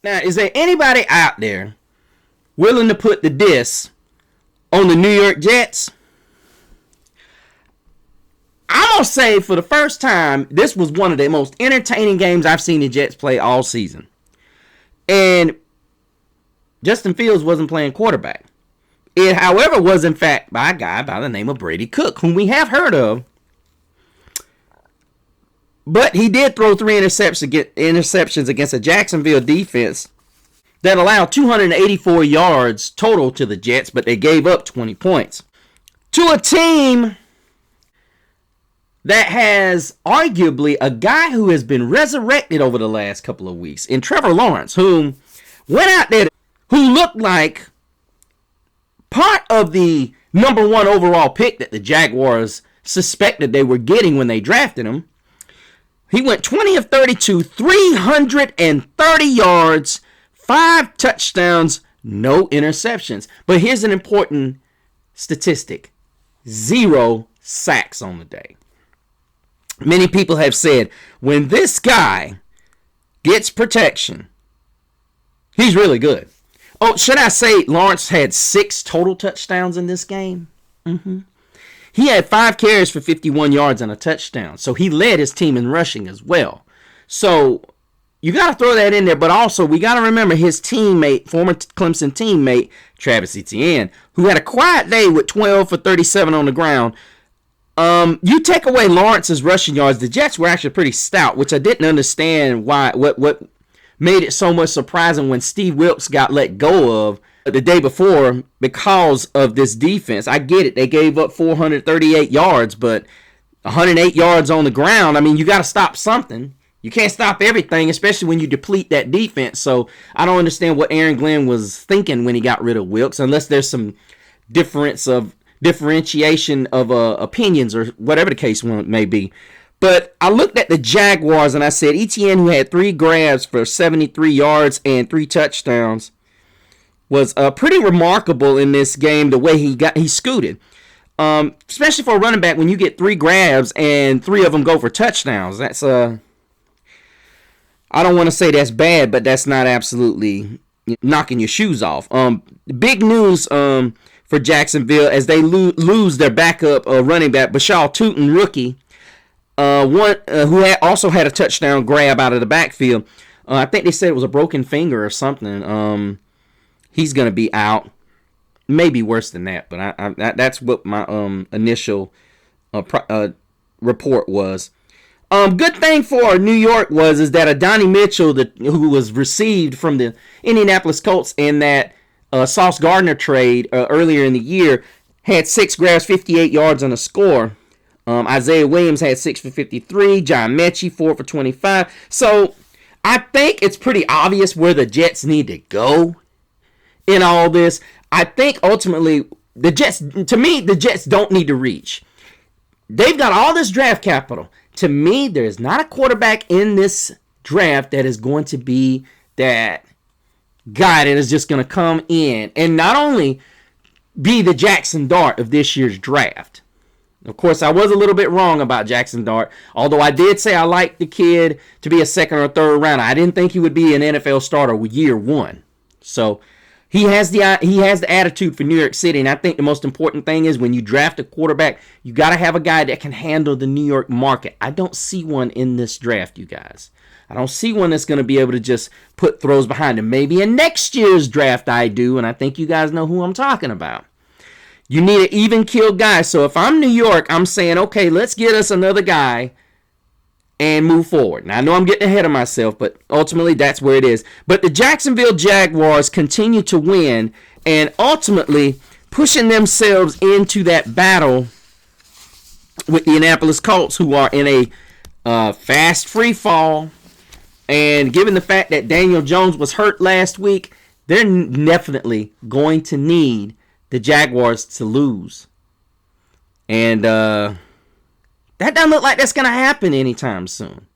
Now, is there anybody out there willing to put the diss on the New York Jets? I'm going to say for the first time, this was one of the most entertaining games I've seen the Jets play all season. And Justin Fields wasn't playing quarterback. It, however, was in fact by a guy by the name of Brady Cook, whom we have heard of. But he did throw 3 interceptions against a Jacksonville defense that allowed 284 yards total to the Jets, but they gave up 20 points. To a team that has arguably a guy who has been resurrected over the last couple of weeks in Trevor Lawrence, who went out there, who looked like part of the number 1 overall pick that the Jaguars suspected they were getting when they drafted him. He went 20 of 32, 330 yards, 5 touchdowns, no interceptions. But here's an important statistic. 0 sacks on the day. Many people have said, when this guy gets protection, he's really good. Oh, should I say Lawrence had 6 total touchdowns in this game? He had 5 carries for 51 yards and a touchdown. So he led his team in rushing as well. So you got to throw that in there. But also we got to remember his teammate, former Clemson teammate, Travis Etienne, who had a quiet day with 12 for 37 on the ground. You take away Lawrence's rushing yards, the Jets were actually pretty stout, which I didn't understand what made it so much surprising when Steve Wilkes got let go of the day before because of this defense. I get it. They gave up 438 yards, but 108 yards on the ground. I mean, you got to stop something. You can't stop everything, especially when you deplete that defense. So I don't understand what Aaron Glenn was thinking when he got rid of Wilkes, unless there's some differentiation of opinions or whatever the case may be. But I looked at the Jaguars and I said Etienne, who had 3 grabs for 73 yards and 3 touchdowns, was pretty remarkable in this game, the way he scooted. Especially for a running back, when you get 3 grabs and 3 of them go for touchdowns. That's I don't want to say that's bad, but that's not absolutely knocking your shoes off. Big news for Jacksonville as they lose their backup running back, Bashal Tootin, rookie, who also had a touchdown grab out of the backfield. I think they said it was a broken finger or something. He's going to be out. Maybe worse than that, but that's what my initial report was. Good thing for New York is that Adonai Mitchell, who was received from the Indianapolis Colts in that Sauce Gardner trade earlier in the year, had 6 grabs, 58 yards on a score. Isaiah Williams had 6 for 53. John Mechie 4 for 25. So I think it's pretty obvious where the Jets need to go in all this. I think ultimately the Jets don't need to reach. They've got all this draft capital. To me, there's not a quarterback in this draft that is going to be that guy that is just going to come in and not only be the Jackson Dart of this year's draft. Of course, I was a little bit wrong about Jackson Dart, although I did say I liked the kid to be a 2nd or 3rd rounder. I didn't think he would be an NFL starter year 1. So he has the attitude for New York City, and I think the most important thing is when you draft a quarterback, you got to have a guy that can handle the New York market. I don't see one in this draft, you guys. I don't see one that's going to be able to just put throws behind him. Maybe in next year's draft I do, and I think you guys know who I'm talking about. You need an even-keeled guy. So if I'm New York, I'm saying, okay, let's get us another guy and move forward. Now, I know I'm getting ahead of myself, but ultimately that's where it is. But the Jacksonville Jaguars continue to win and ultimately pushing themselves into that battle with the Indianapolis Colts, who are in a fast free fall. And given the fact that Daniel Jones was hurt last week, they're definitely going to need the Jaguars to lose. And that doesn't look like that's going to happen anytime soon.